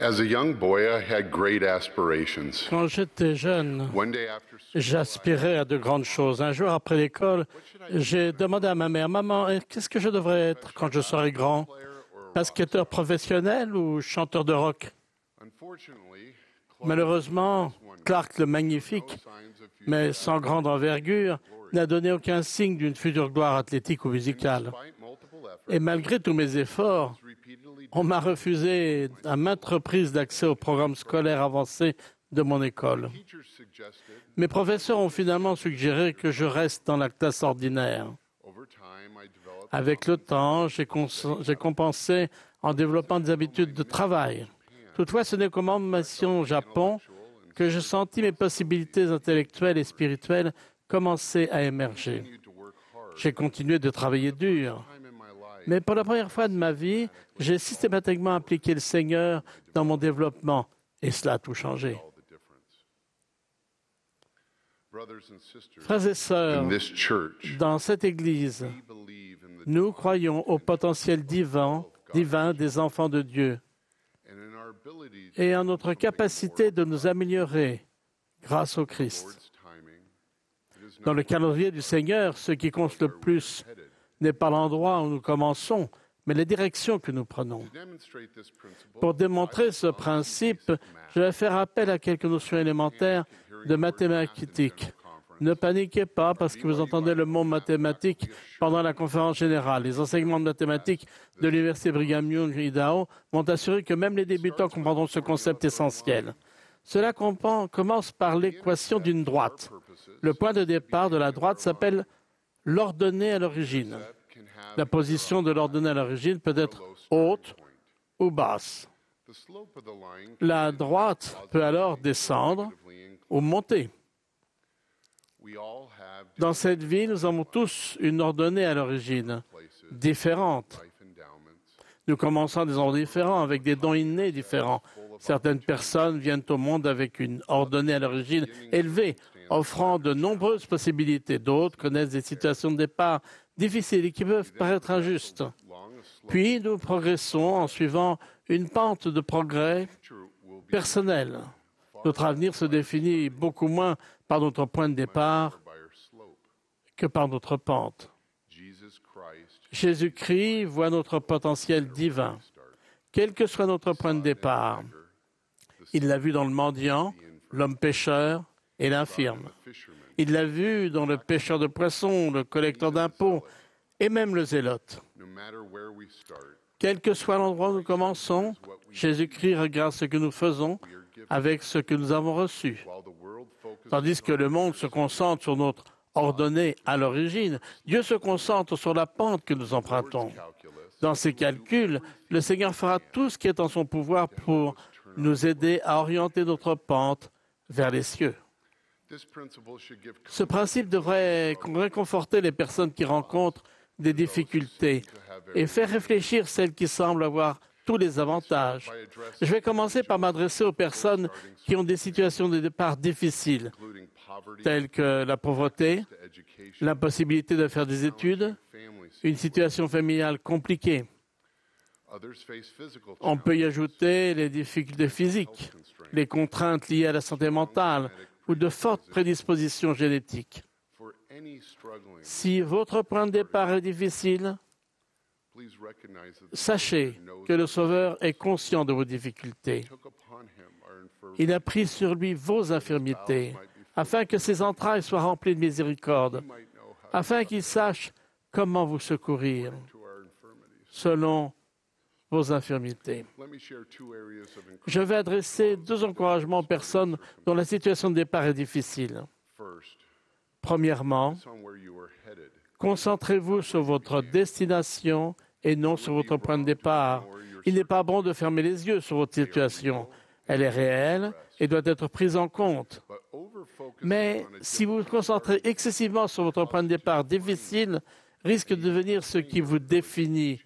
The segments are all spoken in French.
As a young boy, I had great aspirations. Quand j'étais jeune, One day after school, j'aspirais à de grandes choses. Un jour après l'école, j'ai demandé à ma mère, Maman, qu'est-ce que je devrais être quand je serai grand? Basketteur professionnel ou chanteur de rock? unfortunately, Malheureusement, Clark le Magnifique, mais sans grande envergure, n'a donné aucun signe d'une future gloire athlétique ou musicale. despite multiple efforts, Et malgré tous mes efforts, repeatedly on m'a refusé à maintes reprises d'accès au programme scolaire avancé de mon école. teachers suggested. Mes professeurs ont finalement suggéré que je reste dans la classe ordinaire. Over time, I developed Avec le temps, j'ai compensé en développant des habitudes de travail. Toutefois, ce n'est qu'au moment de ma mission au Japon que je sentis mes possibilités intellectuelles et spirituelles commencer à émerger. to work hard. J'ai continué de travailler dur. Time in my life, Mais pour la première fois de ma vie, j'ai systématiquement impliqué le Seigneur dans mon développement et cela a tout changé. all the difference. Brothers and sisters, Frères et sœurs, in this church, dans cette Église, we believe in the nous croyons au potentiel divin des enfants de Dieu and in our ability et en notre capacité de nous améliorer grâce au Christ. Lord's timing. It is Dans not le calendrier du Seigneur, ce qui compte le plus headed. n'est pas l'endroit où nous commençons, mais les directions que nous prenons. To demonstrate this principle, Pour démontrer ce principe, je vais faire appel à quelques notions élémentaires de mathématiques. Ne paniquez pas parce que vous entendez le mot mathématique pendant la conférence générale. Les enseignements de mathématiques de l'Université Brigham Young Idaho vont assurer que même les débutants comprendront ce concept essentiel. Cela commence par l'équation d'une droite. Le point de départ de la droite s'appelle l'ordonnée à l'origine. can have La position de l'ordonnée à l'origine peut être haute ou basse. the slope of the line La droite peut alors descendre positively ou monter. we all have Dans cette vie, nous avons tous une ordonnée à l'origine, places, différente. life endowments. Nous commençons à des endroits différents, avec des dons innés différents. Certaines personnes viennent au monde avec une ordonnée à l'origine élevée, offrant de nombreuses possibilités. D'autres connaissent des situations de départ difficiles et qui peuvent paraître injustes. Long a slope Puis nous progressons en suivant une pente de progrès will be personnel. Notre avenir se définit beaucoup moins par notre point de départ by our slope. que par notre pente. Jesus Christ Jésus-Christ voit notre potentiel divin, quel que soit notre point de départ. Il l'a vu dans le mendiant, l'homme pécheur et l'infirme. fisherman. Il l'a vu dans le pêcheur de poissons, le collecteur d'impôts et même le zélote. No matter where we start, Quel que soit l'endroit où nous commençons, Jésus-Christ regarde ce que nous faisons avec ce que nous avons reçu. while the world focuses Tandis que le monde se concentre sur notre ordonnée à l'origine, Dieu se concentre sur la pente que nous empruntons. calculus, Dans ces calculs, le Seigneur fera tout ce qui est en son pouvoir pour nous aider à orienter notre pente vers les cieux. this principle should give Ce principe devrait réconforter les personnes qui rencontrent des difficultés et faire réfléchir celles qui semblent avoir tous les avantages. Je vais commencer par m'adresser aux personnes qui ont des situations de départ difficiles, including poverty, telles que la pauvreté, education, l'impossibilité de faire des études, families. une situation familiale compliquée. Others face physical On peut y ajouter les difficultés physiques, les contraintes liées à la santé mentale ou de fortes prédispositions génétiques. for any struggling. Si votre point de départ est difficile, Please recognize that the sachez que le Sauveur est conscient de vos difficultés. took upon him our infirmities. Il a pris sur lui vos infirmités, afin que ses entrailles soient remplies de miséricorde, Might know how afin qu'il sache comment vous secourir to our infirmities. selon vos infirmités. Let me share two areas of encouragement. Je vais adresser deux encouragements aux personnes dont la situation de départ est difficile. First, Premièrement, it's on where you are headed. concentrez-vous sur votre destination et non sur votre point de départ. Il n'est pas bon de fermer les yeux sur votre situation. Elle est réelle et doit être prise en compte. But over-focusing Mais on a si vous vous concentrez excessivement sur votre point de départ difficile, risque de devenir ce qui vous définit.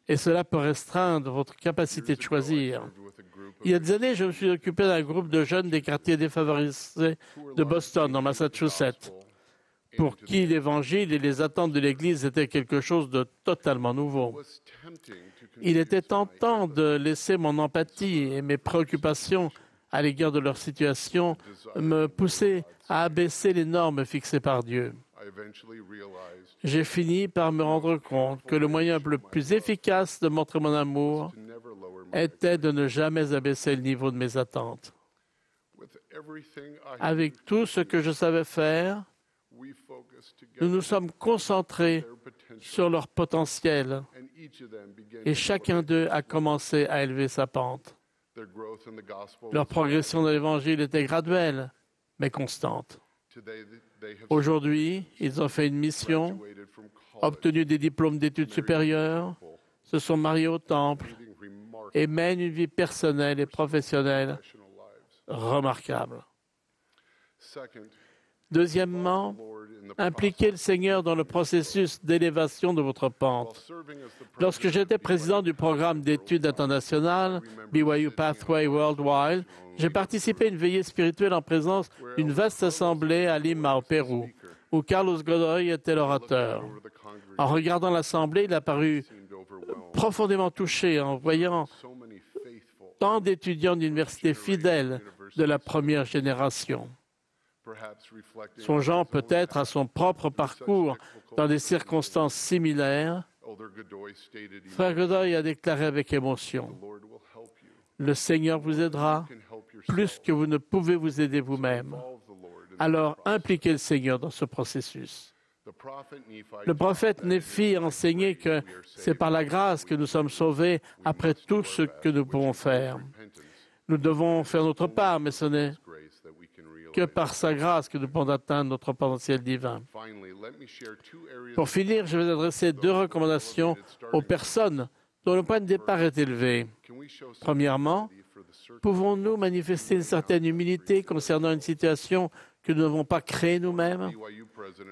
Et cela peut restreindre votre capacité de choisir. with a group Il y a des années, je me suis occupé d'un groupe de jeunes des quartiers défavorisés de Boston, dans Massachusetts. pour qui l'Évangile et les attentes de l'Église étaient quelque chose de totalement nouveau. Il était tentant de laisser mon empathie et mes préoccupations à l'égard de leur situation me pousser à abaisser les normes fixées par Dieu. J'ai fini par me rendre compte que le moyen le plus efficace de montrer mon amour était de ne jamais abaisser le niveau de mes attentes. Avec tout ce que je savais faire, nous nous sommes concentrés sur leur potentiel et chacun d'eux a commencé à élever sa pente. Leur progression dans l'Évangile était graduelle, mais constante. Aujourd'hui, ils ont fait une mission, obtenu des diplômes d'études supérieures, se sont mariés au temple et mènent une vie personnelle et professionnelle remarquable. Deuxièmement, impliquez le Seigneur dans le processus d'élévation de votre pente. Lorsque j'étais président du programme d'études internationales BYU Pathway Worldwide, j'ai participé à une veillée spirituelle en présence d'une vaste assemblée à Lima, au Pérou, où Carlos Godoy était l'orateur. En regardant l'assemblée, il a paru profondément touché en voyant tant d'étudiants d'université fidèles de la première génération. Songeant peut-être à son propre parcours dans des circonstances similaires, Frère Godoy a déclaré avec émotion, « Le Seigneur vous aidera plus que vous ne pouvez vous aider vous-même. Alors impliquez le Seigneur dans ce processus. » Le prophète Néphi a enseigné que c'est par la grâce que nous sommes sauvés après tout ce que nous pouvons faire. Nous devons faire notre part, mais ce n'est que par sa grâce que nous pouvons atteindre notre potentiel divin. Pour finir, je vais adresser 2 recommandations aux personnes dont le point de départ est élevé. Premièrement, pouvons-nous manifester une certaine humilité concernant une situation que nous n'avons pas créée nous-mêmes?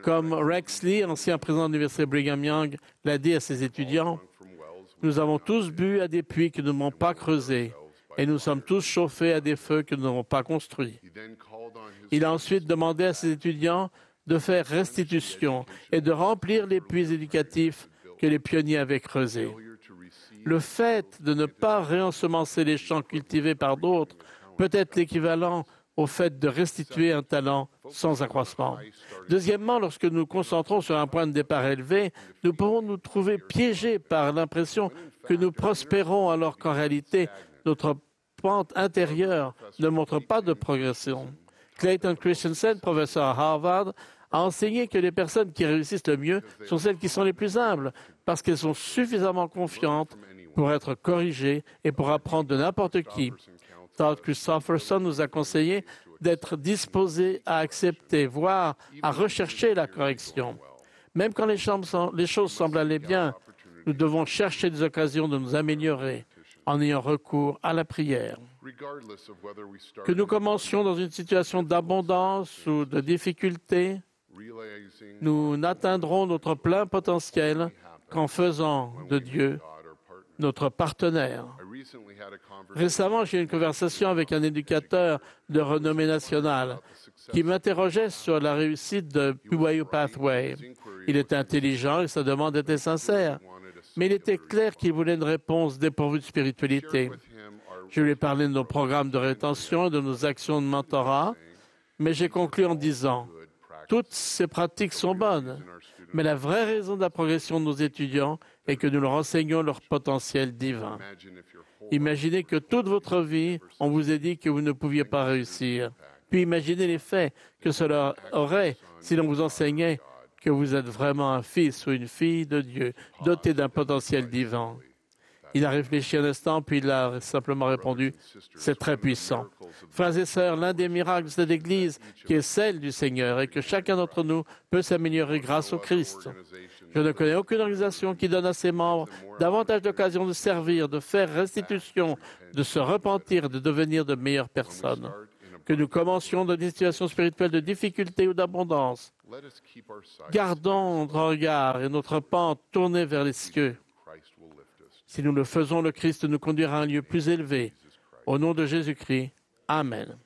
Comme Rex Lee, ancien président de l'Université Brigham Young, l'a dit à ses étudiants, « Nous avons tous bu à des puits que nous n'avons pas creusés et nous sommes tous chauffés à des feux que nous n'avons pas construits. » Il a ensuite demandé à ses étudiants de faire restitution et de remplir les puits éducatifs que les pionniers avaient creusés. Le fait de ne pas réensemencer les champs cultivés par d'autres peut être l'équivalent au fait de restituer un talent sans accroissement. Deuxièmement, lorsque nous nous concentrons sur un point de départ élevé, nous pouvons nous trouver piégés par l'impression que nous prospérons alors qu'en réalité, notre pente intérieure ne montre pas de progression. Clayton Christensen, professeur à Harvard, a enseigné que les personnes qui réussissent le mieux sont celles qui sont les plus humbles, parce qu'elles sont suffisamment confiantes pour être corrigées et pour apprendre de n'importe qui. Todd Christofferson nous a conseillé d'être disposés à accepter, voire à rechercher la correction. Même quand les choses semblent aller bien, nous devons chercher des occasions de nous améliorer en ayant recours à la prière. Que nous commencions dans une situation d'abondance ou de difficulté, nous n'atteindrons notre plein potentiel qu'en faisant de Dieu notre partenaire. Récemment, j'ai eu une conversation avec un éducateur de renommée nationale qui m'interrogeait sur la réussite de BYU Pathway. Il était intelligent et sa demande était sincère, mais il était clair qu'il voulait une réponse dépourvue de spiritualité. Je lui ai parlé de nos programmes de rétention et de nos actions de mentorat, mais j'ai conclu en disant « Toutes ces pratiques sont bonnes, mais la vraie raison de la progression de nos étudiants est que nous leur enseignons leur potentiel divin. Imaginez que toute votre vie, on vous ait dit que vous ne pouviez pas réussir. Puis imaginez l'effet que cela aurait si l'on vous enseignait que vous êtes vraiment un fils ou une fille de Dieu, doté d'un potentiel divin. » Il a réfléchi un instant, puis il a simplement répondu « C'est très puissant. » Frères et sœurs, l'un des miracles de cette Église, qui est celle du Seigneur, et que chacun d'entre nous peut s'améliorer grâce au Christ. Je ne connais aucune organisation qui donne à ses membres davantage d'occasions de servir, de faire restitution, de se repentir, de devenir de meilleures personnes. Que nous commencions dans des situations spirituelles de difficulté ou d'abondance. Gardons notre regard et notre pente tournée vers les cieux. Si nous le faisons, le Christ nous conduira à un lieu plus élevé. Au nom de Jésus-Christ, Amen.